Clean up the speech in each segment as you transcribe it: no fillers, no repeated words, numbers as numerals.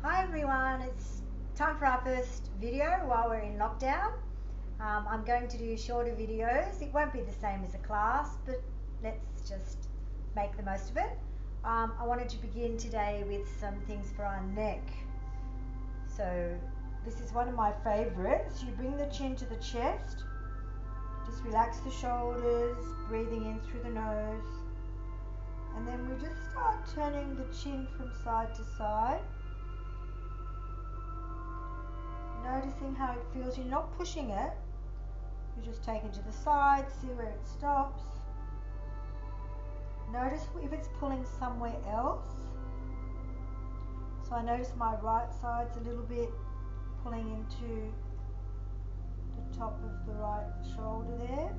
Hi everyone, it's time for our first video while we're in lockdown. I'm going to do shorter videos. It won't be the same as a class, but let's just make the most of it. I wanted to begin today with some things for our neck. So this is one of my favorites. You bring the chin to the chest, just relax the shoulders, breathing in through the nose, and then we just start turning the chin from side to side. Noticing how it feels. You're not pushing it, you just take it to the side, see where it stops. Notice if it's pulling somewhere else. So I notice my right side's a little bit pulling into the top of the right shoulder there.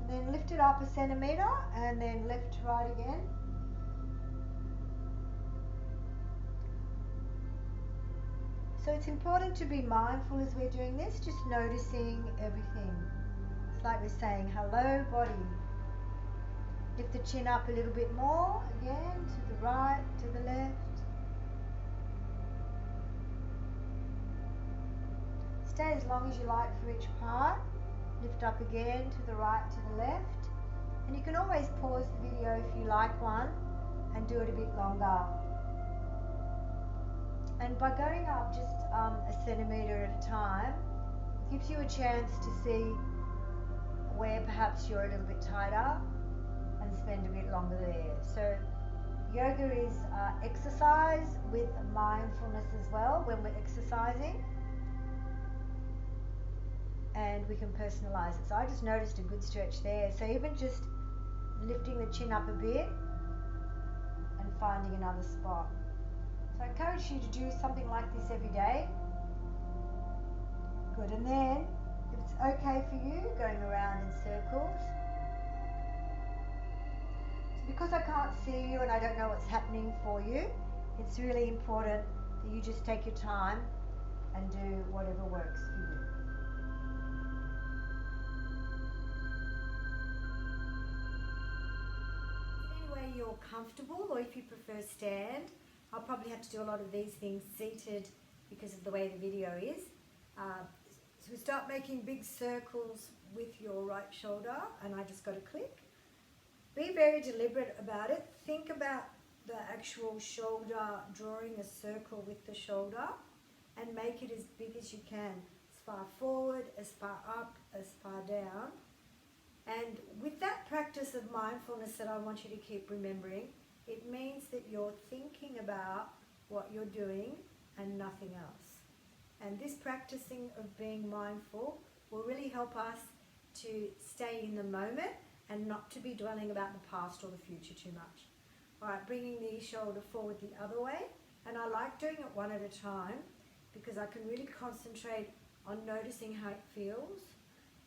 And then lift it up a centimetre and then left to right again. So it's important to be mindful as we're doing this, just noticing everything. It's like we're saying, hello body. Lift the chin up a little bit more, again, to the right, to the left. Stay as long as you like for each part. Lift up again, to the right, to the left. And you can always pause the video if you like one and do it a bit longer. And by going up just a centimetre at a time, it gives you a chance to see where perhaps you're a little bit tighter and spend a bit longer there. So yoga is exercise with mindfulness as well when we're exercising, and we can personalize it. So I just noticed a good stretch there. So even just lifting the chin up a bit and finding another spot. So I encourage you to do something like this every day. Good, and then if it's okay for you, going around in circles. So because I can't see you and I don't know what's happening for you, it's really important that you just take your time and do whatever works for you. Any way you're comfortable, or if you prefer stand, I'll probably have to do a lot of these things seated because of the way the video is. So we start making big circles with your right shoulder, and I just got a click. Be very deliberate about it. Think about the actual shoulder, drawing a circle with the shoulder, and make it as big as you can. As far forward, as far up, as far down. And with that practice of mindfulness that I want you to keep remembering, it means that you're thinking about what you're doing and nothing else. And this practicing of being mindful will really help us to stay in the moment and not to be dwelling about the past or the future too much. All right, bringing the shoulder forward the other way. And I like doing it one at a time because I can really concentrate on noticing how it feels.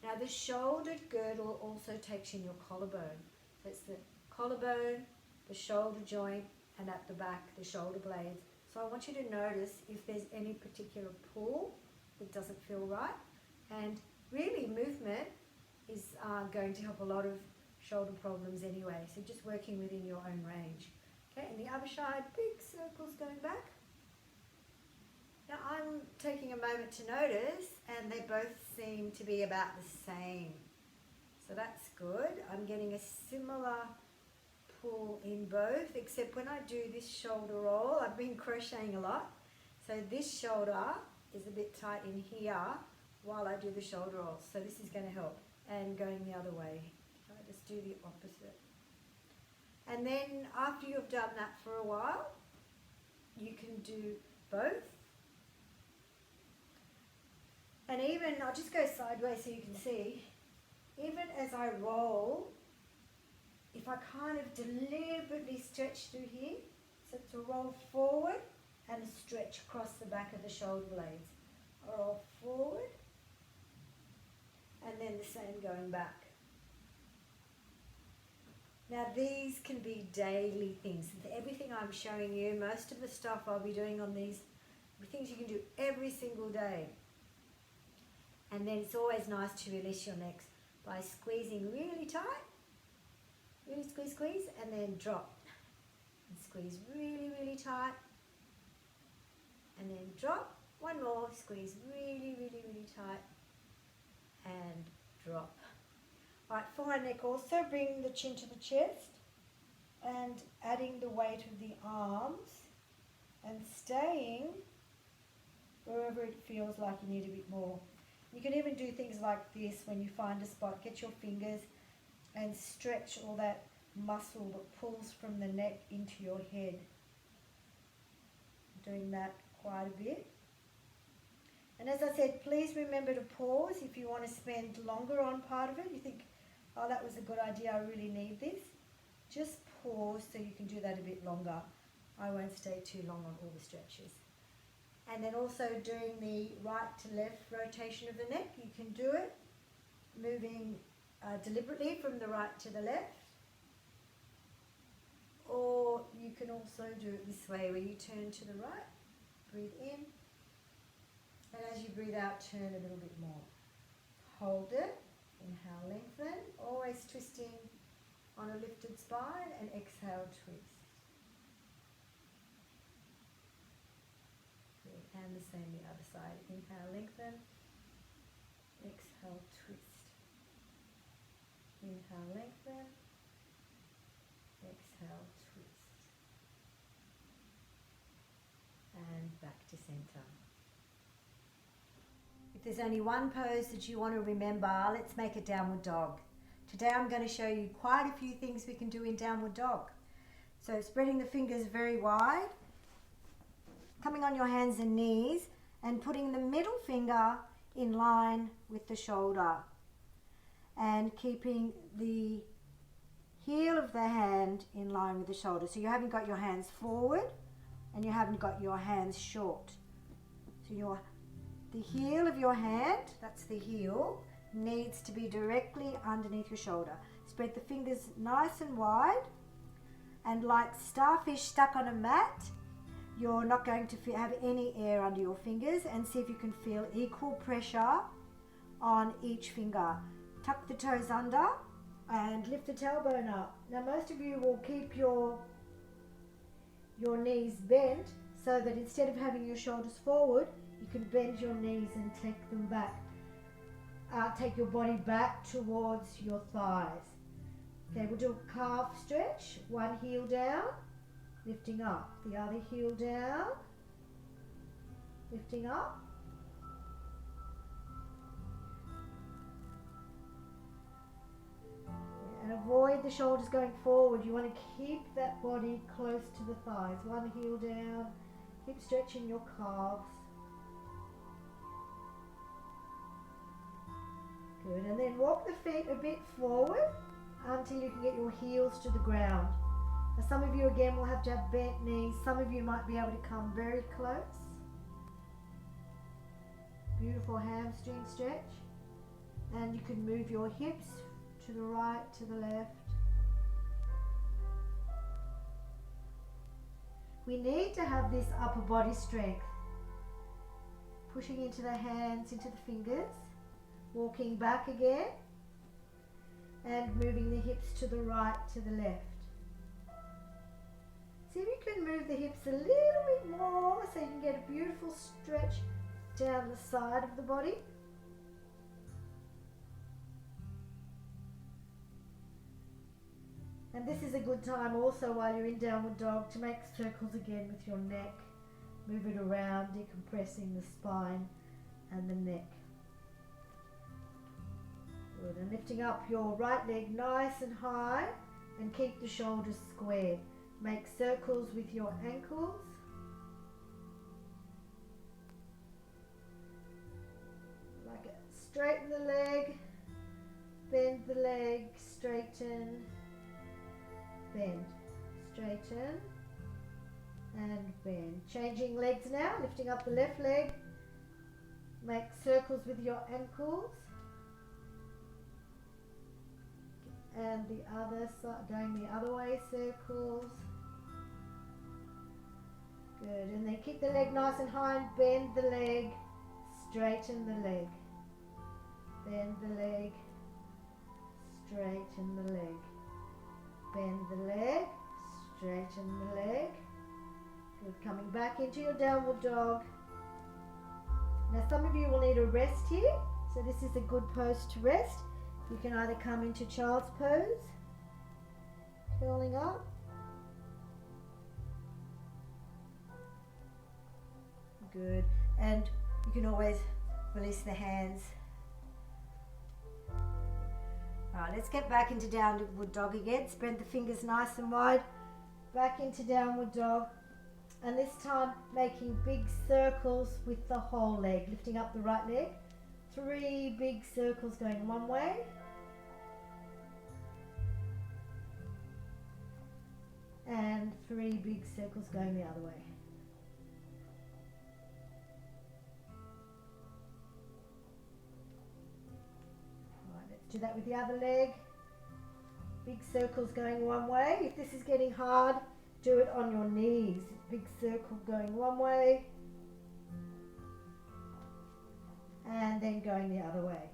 Now the shoulder girdle also takes in your collarbone. So it's the collarbone, the shoulder joint, and at the back, the shoulder blades. So I want you to notice if there's any particular pull that doesn't feel right. And really movement is going to help a lot of shoulder problems anyway. So just working within your own range. Okay, and the other side, big circles going back. Now I'm taking a moment to notice, and they both seem to be about the same. So that's good. I'm getting a similar pull in both, except when I do this shoulder roll, I've been crocheting a lot. So this shoulder is a bit tight in here while I do the shoulder roll. So this is going to help. And going the other way. I just do the opposite. And then after you've done that for a while, you can do both. And even, I'll just go sideways so you can see, even as I roll, if I kind of deliberately stretch through here, so to roll forward and stretch across the back of the shoulder blades. I roll forward, and then the same going back. Now these can be daily things. Everything I'm showing you, most of the stuff I'll be doing on these, things you can do every single day. And then it's always nice to release your necks by squeezing really tight. Really squeeze, squeeze, and then drop. And squeeze really, really tight. and then drop. One more, squeeze really, really, really tight and drop. Right, forehead neck also, bring the chin to the chest and adding the weight of the arms and staying wherever it feels like you need a bit more. You can even do things like this when you find a spot, get your fingers and stretch all that muscle that pulls from the neck into your head. Doing that quite a bit. And as I said, please remember to pause if you want to spend longer on part of it. You think, oh, that was a good idea, I really need this. Just pause so you can do that a bit longer. I won't stay too long on all the stretches. And then also doing the right to left rotation of the neck. You can do it moving deliberately from the right to the left. Or you can also do it this way where you turn to the right, breathe in, and as you breathe out, turn a little bit more. Hold it, inhale, lengthen, always twisting on a lifted spine, and exhale, twist. Good. And the same the other side. Inhale, lengthen, exhale, twist. Inhale, lengthen, exhale, twist. And back to center. If there's only one pose that you want to remember, let's make a downward dog. Today I'm going to show you quite a few things we can do in downward dog. So spreading the fingers very wide, coming on your hands and knees, and putting the middle finger in line with the shoulder. And keeping the heel of the hand in line with the shoulder. So you haven't got your hands forward and you haven't got your hands short. So the heel of your hand, that's the heel, needs to be directly underneath your shoulder. Spread the fingers nice and wide, and like starfish stuck on a mat, you're not going to have any air under your fingers, and see if you can feel equal pressure on each finger. Tuck the toes under and lift the tailbone up. Now most of you will keep your knees bent so that instead of having your shoulders forward, you can bend your knees and take them back. Take your body back towards your thighs. Okay, we'll do a calf stretch. One heel down, lifting up. The other heel down, lifting up. And avoid the shoulders going forward. You want to keep that body close to the thighs. One heel down. Keep stretching your calves. Good. And then walk the feet a bit forward until you can get your heels to the ground. Now some of you again will have to have bent knees. Some of you might be able to come very close. Beautiful hamstring stretch. And you can move your hips to the right, to the left. We need to have this upper body strength. Pushing into the hands, into the fingers. Walking back again. And moving the hips to the right, to the left. See if you can move the hips a little bit more so you can get a beautiful stretch down the side of the body. And this is a good time also while you're in downward dog to make circles again with your neck. Move it around, decompressing the spine and the neck. Good. And lifting up your right leg nice and high and keep the shoulders square. Make circles with your ankles. Like it. Straighten the leg, bend the leg, straighten, bend, straighten and bend. Changing legs now, lifting up the left leg, make circles with your ankles and the other side, going the other way, circles. Good, and then keep the leg nice and high and bend the leg, straighten the leg, bend the leg, straighten the leg. Bend the leg, straighten the leg, Good. Coming back into your downward dog. Now some of you will need a rest here, so this is a good pose to rest. You can either come into child's pose, curling up. Good. And you can always release the hands. Alright, let's get back into downward dog again. Spread the fingers nice and wide. Back into downward dog. And this time making big circles with the whole leg. Lifting up the right leg. 3 big circles going one way. And 3 big circles going the other way. Do that with the other leg. Big circles going one way. If this is getting hard, do it on your knees. Big circle going one way. And then going the other way.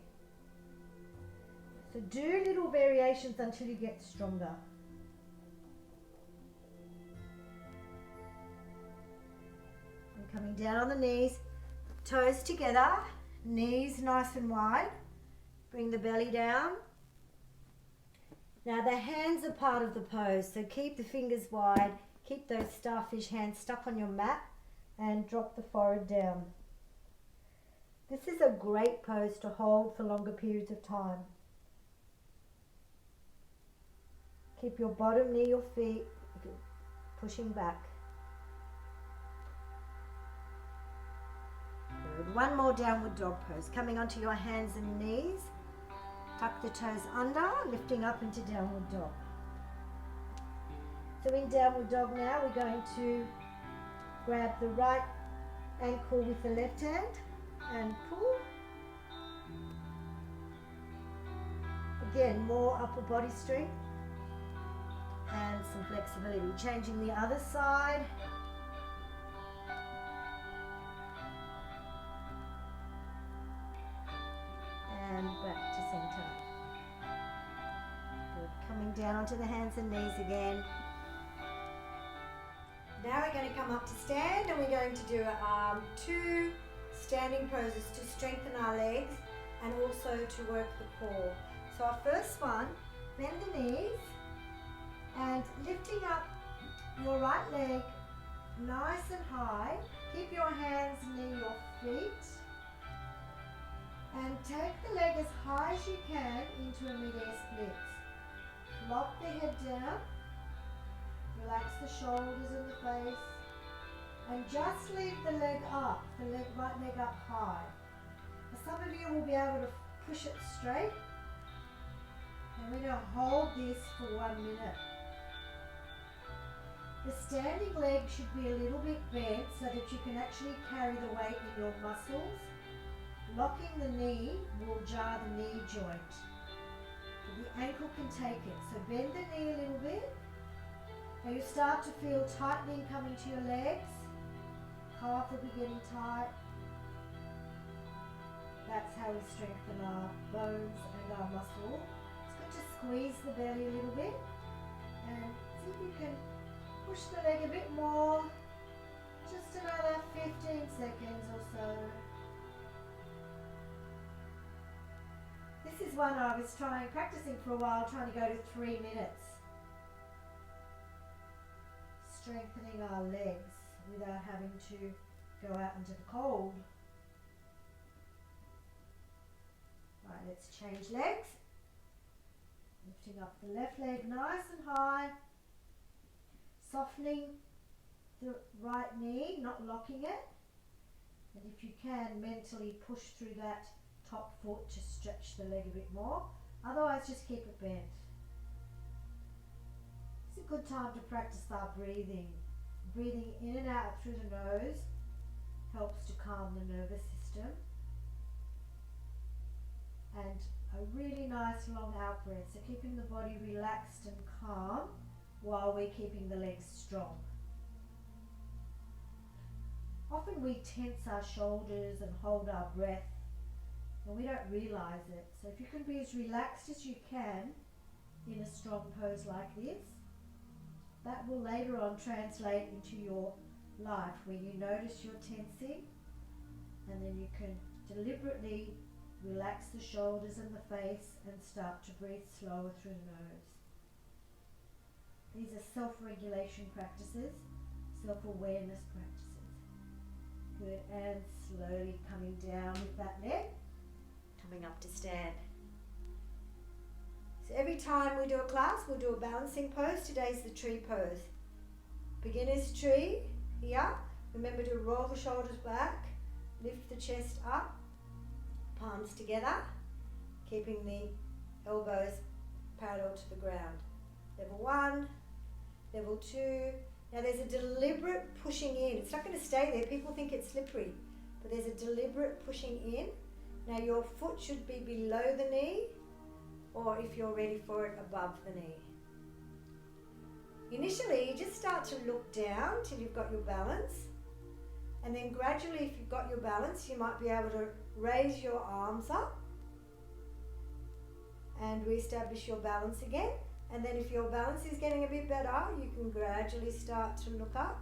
So do little variations until you get stronger. And coming down on the knees. Toes together. Knees nice and wide. Bring the belly down. Now the hands are part of the pose, so keep the fingers wide, keep those starfish hands stuck on your mat and drop the forehead down. This is a great pose to hold for longer periods of time. Keep your bottom near your feet pushing back. Good. One more downward dog pose, coming onto your hands and knees. Tuck the toes under, lifting up into downward dog. So in downward dog now, we're going to grab the right ankle with the left hand and pull. Again, more upper body strength and some flexibility. Changing the other side. And back to center. Good. Coming down onto the hands and knees again. Now we're going to come up to stand and we're going to do 2 standing poses to strengthen our legs and also to work the core. So our first one, bend the knees and lifting up your right leg nice and high. Keep your hands near your feet. And take the leg as high as you can into a mid-air split. Lock the head down. Relax the shoulders and the face. And just leave the leg up, the right leg up high. Now some of you will be able to push it straight. And we're going to hold this for 1 minute. The standing leg should be a little bit bent so that you can actually carry the weight in your muscles. Locking the knee will jar the knee joint. But the ankle can take it. So bend the knee a little bit. Now you start to feel tightening coming to your legs. Calf will be getting tight. That's how we strengthen our bones and our muscle. It's good to squeeze the belly a little bit. And see if you can push the leg a bit more. Just another 15 seconds or so. This is one I was practicing for a while, trying to go to 3 minutes. Strengthening our legs without having to go out into the cold. Right, let's change legs. Lifting up the left leg nice and high. Softening the right knee, not locking it. And if you can, mentally push through that top foot to stretch the leg a bit more. Otherwise, just keep it bent. It's a good time to practice our breathing. Breathing in and out through the nose helps to calm the nervous system. And a really nice long out breath. So keeping the body relaxed and calm while we're keeping the legs strong. Often we tense our shoulders and hold our breath and we don't realize it. So if you can be as relaxed as you can in a strong pose like this, that will later on translate into your life where you notice your tensing, and then you can deliberately relax the shoulders and the face and start to breathe slower through the nose. These are self-regulation practices, self-awareness practices. Good, and slowly coming down with that leg, coming up to stand. So every time we do a class, we'll do a balancing pose. Today's the tree pose. Beginner's tree, here. Remember to roll the shoulders back, lift the chest up, palms together, keeping the elbows parallel to the ground. Level 1, level 2. Now there's a deliberate pushing in. It's not going to stay there. People think it's slippery, but there's a deliberate pushing in. Now your foot should be below the knee, or if you're ready for it, above the knee. Initially, you just start to look down till you've got your balance, and then gradually, if you've got your balance, you might be able to raise your arms up and re-establish your balance again. And then if your balance is getting a bit better, you can gradually start to look up.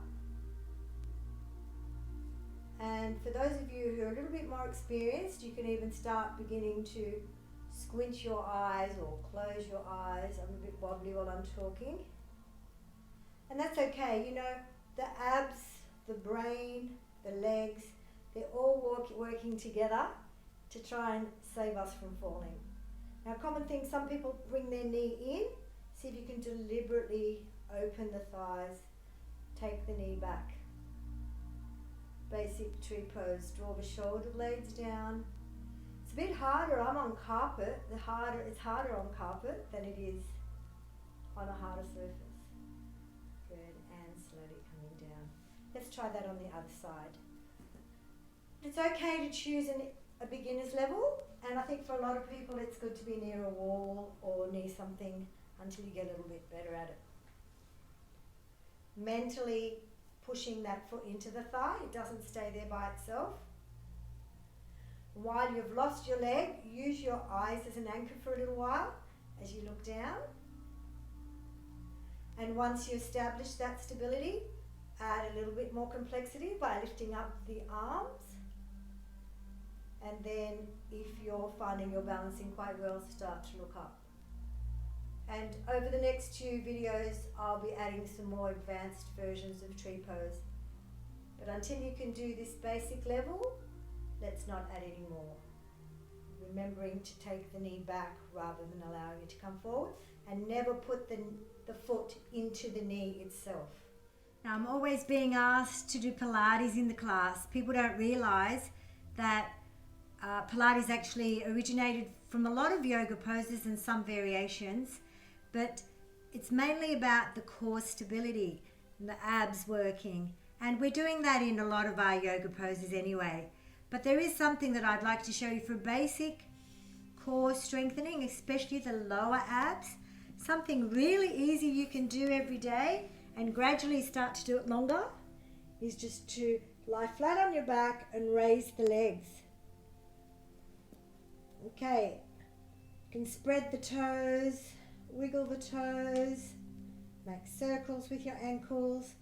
And for those of you who are a little bit more experienced, you can even start beginning to squint your eyes or close your eyes. I'm a bit wobbly while I'm talking. And that's okay. You know, the abs, the brain, the legs, they're all working together to try and save us from falling. Now, a common thing, some people bring their knee in. See if you can deliberately open the thighs, take the knee back. Basic tree pose, draw the shoulder blades down. It's a bit harder, I'm on carpet. It's harder on carpet than it is on a harder surface. Good, and slowly coming down. Let's try that on the other side. It's okay to choose a beginner's level, and I think for a lot of people it's good to be near a wall or near something until you get a little bit better at it. Mentally pushing that foot into the thigh, it doesn't stay there by itself. While you've lost your leg, use your eyes as an anchor for a little while as you look down. And once you establish that stability, add a little bit more complexity by lifting up the arms. And then if you're finding you're balancing quite well, start to look up. And over the next 2 videos, I'll be adding some more advanced versions of tree pose. But until you can do this basic level, let's not add any more. Remembering to take the knee back rather than allowing it to come forward, and never put the foot into the knee itself. Now, I'm always being asked to do Pilates in the class. People don't realize that Pilates actually originated from a lot of yoga poses and some variations, but it's mainly about the core stability and the abs working. And we're doing that in a lot of our yoga poses anyway. But there is something that I'd like to show you for basic core strengthening, especially the lower abs. Something really easy you can do every day and gradually start to do it longer is just to lie flat on your back and raise the legs. Okay, you can spread the toes, wiggle the toes, make circles with your ankles.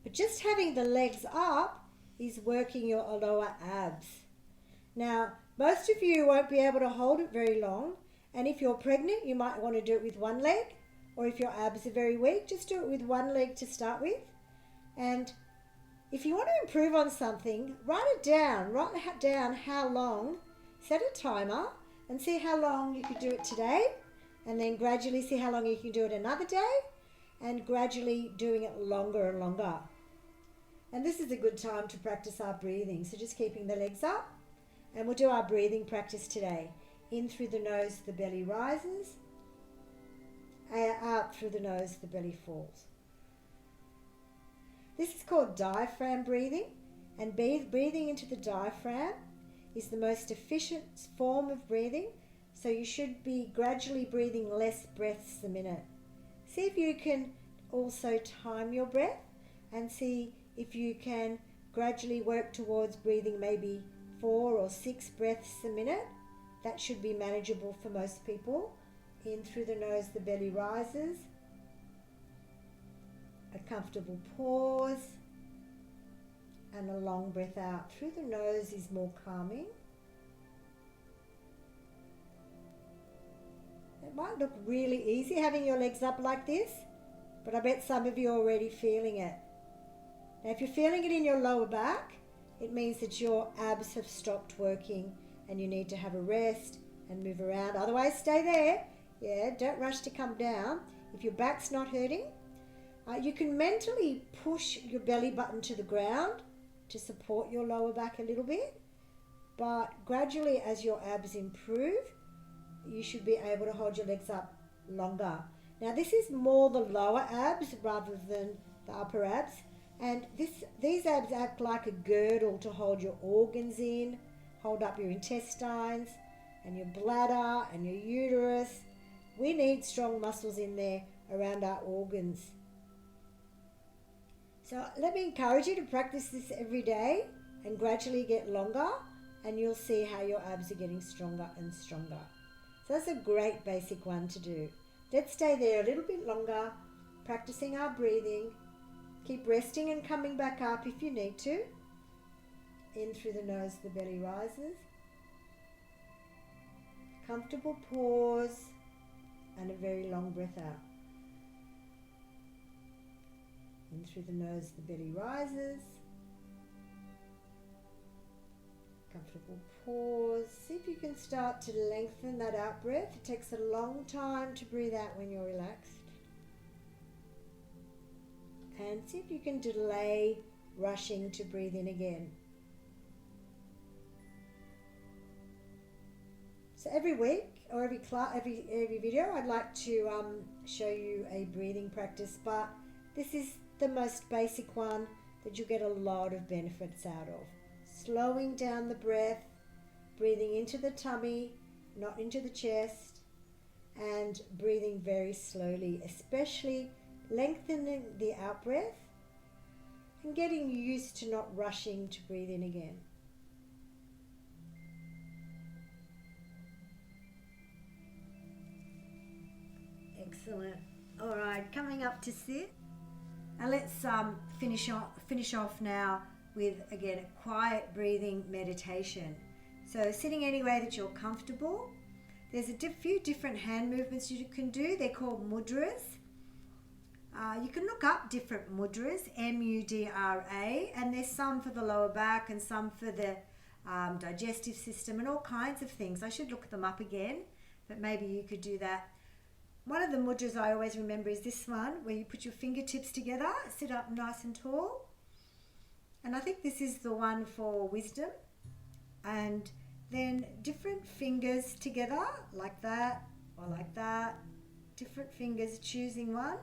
But just having the legs up is working your lower abs. Now, most of you won't be able to hold it very long, and if you're pregnant, you might want to do it with one leg, or if your abs are very weak, just do it with one leg to start with. And if you want to improve on something, write down how long, set a timer, and see how long you could do it today, and then gradually see how long you can do it another day, and gradually doing it longer and longer. And this is a good time to practice our breathing. So just keeping the legs up, and we'll do our breathing practice today. In through the nose, the belly rises. Out through the nose, the belly falls. This is called diaphragm breathing, and breathing into the diaphragm is the most efficient form of breathing, so you should be gradually breathing less breaths a minute. See if you can also time your breath and see if you can gradually work towards breathing maybe 4 or 6 breaths a minute. That should be manageable for most people. In through the nose, the belly rises. A comfortable pause. And a long breath out through the nose is more calming. It might look really easy having your legs up like this, but I bet some of you are already feeling it. Now if you're feeling it in your lower back, it means that your abs have stopped working and you need to have a rest and move around. Otherwise, stay there. Yeah, don't rush to come down. If your back's not hurting, you can mentally push your belly button to the ground to support your lower back a little bit. But gradually, as your abs improve, you should be able to hold your legs up longer. Now, this is more the lower abs rather than the upper abs. And these abs act like a girdle to hold your organs in, hold up your intestines and your bladder and your uterus. We need strong muscles in there around our organs. So let me encourage you to practice this every day and gradually get longer, and you'll see how your abs are getting stronger and stronger. So that's a great basic one to do. Let's stay there a little bit longer, practicing our breathing. Keep resting and coming back up if you need to. In through the nose, the belly rises. Comfortable pause and a very long breath out. In through the nose, the belly rises. Comfortable pause. See if you can start to lengthen that out breath. It takes a long time to breathe out when you're relaxed. And see if you can delay rushing to breathe in again. So every week or every video, I'd like to show you a breathing practice, but this is the most basic one that you get a lot of benefits out of. Slowing down the breath, breathing into the tummy, not into the chest, and breathing very slowly, especially lengthening the out breath and getting used to not rushing to breathe in again. Excellent. All right, coming up to sit. Now let's finish off now with, again, a quiet breathing meditation. So sitting any way that you're comfortable. There's a few different hand movements you can do. They're called mudras. You can look up different mudras, M-U-D-R-A, and there's some for the lower back and some for the digestive system and all kinds of things. I should look them up again, but maybe you could do that. One of the mudras I always remember is this one, where you put your fingertips together, sit up nice and tall. And I think this is the one for wisdom. And then different fingers together, like that or like that. Different fingers, choosing one.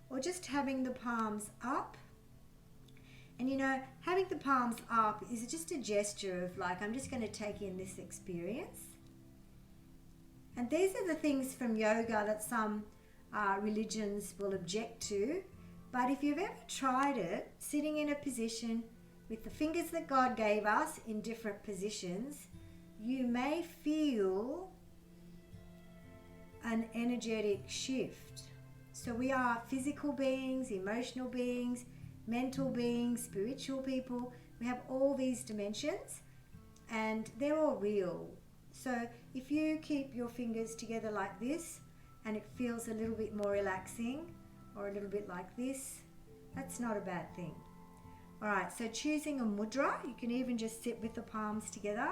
Or just having the palms up. And you know, having the palms up is just a gesture of like, I'm just going to take in this experience. And these are the things from yoga that some religions will object to. But if you've ever tried it, sitting in a position with the fingers that God gave us in different positions, you may feel an energetic shift. So we are physical beings, emotional beings, mental beings, spiritual people. We have all these dimensions and they're all real. So if you keep your fingers together like this and it feels a little bit more relaxing, or a little bit like this, that's not a bad thing. All right, so choosing a mudra, you can even just sit with the palms together.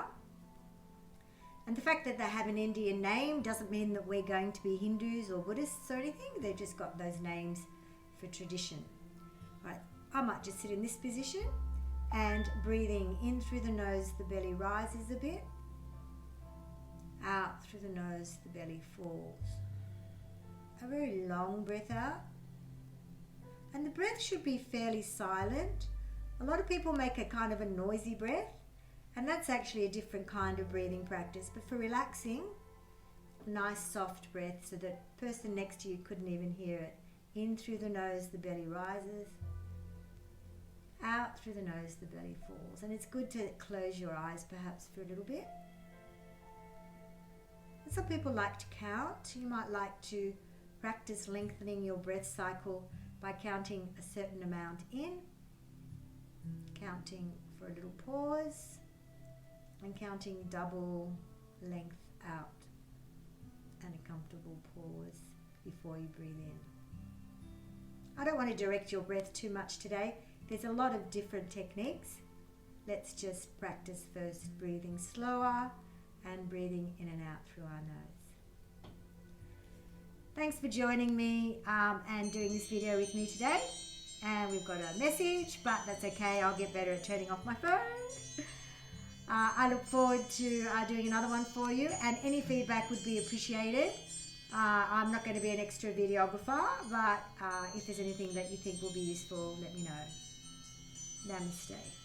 And the fact that they have an Indian name doesn't mean that we're going to be Hindus or Buddhists or anything. They've just got those names for tradition. All right, I might just sit in this position and breathing in through the nose, the belly rises a bit. Out through the nose, the belly falls. A very long breath out. And the breath should be fairly silent. A lot of people make a kind of a noisy breath, and that's actually a different kind of breathing practice. But for relaxing, a nice soft breath so that the person next to you couldn't even hear it. In through the nose, the belly rises. Out through the nose, the belly falls. And it's good to close your eyes perhaps for a little bit. And some people like to count. You might like to practice lengthening your breath cycle by counting a certain amount in, counting for a little pause and counting double length out and a comfortable pause before you breathe in. I don't want to direct your breath too much today. There's a lot of different techniques. Let's just practice first breathing slower and breathing in and out through our nose. Thanks for joining me and doing this video with me today. And we've got a message, but that's okay. I'll get better at turning off my phone. I look forward to doing another one for you, and any feedback would be appreciated. I'm not going to be an extra videographer, but if there's anything that you think will be useful, let me know. Namaste.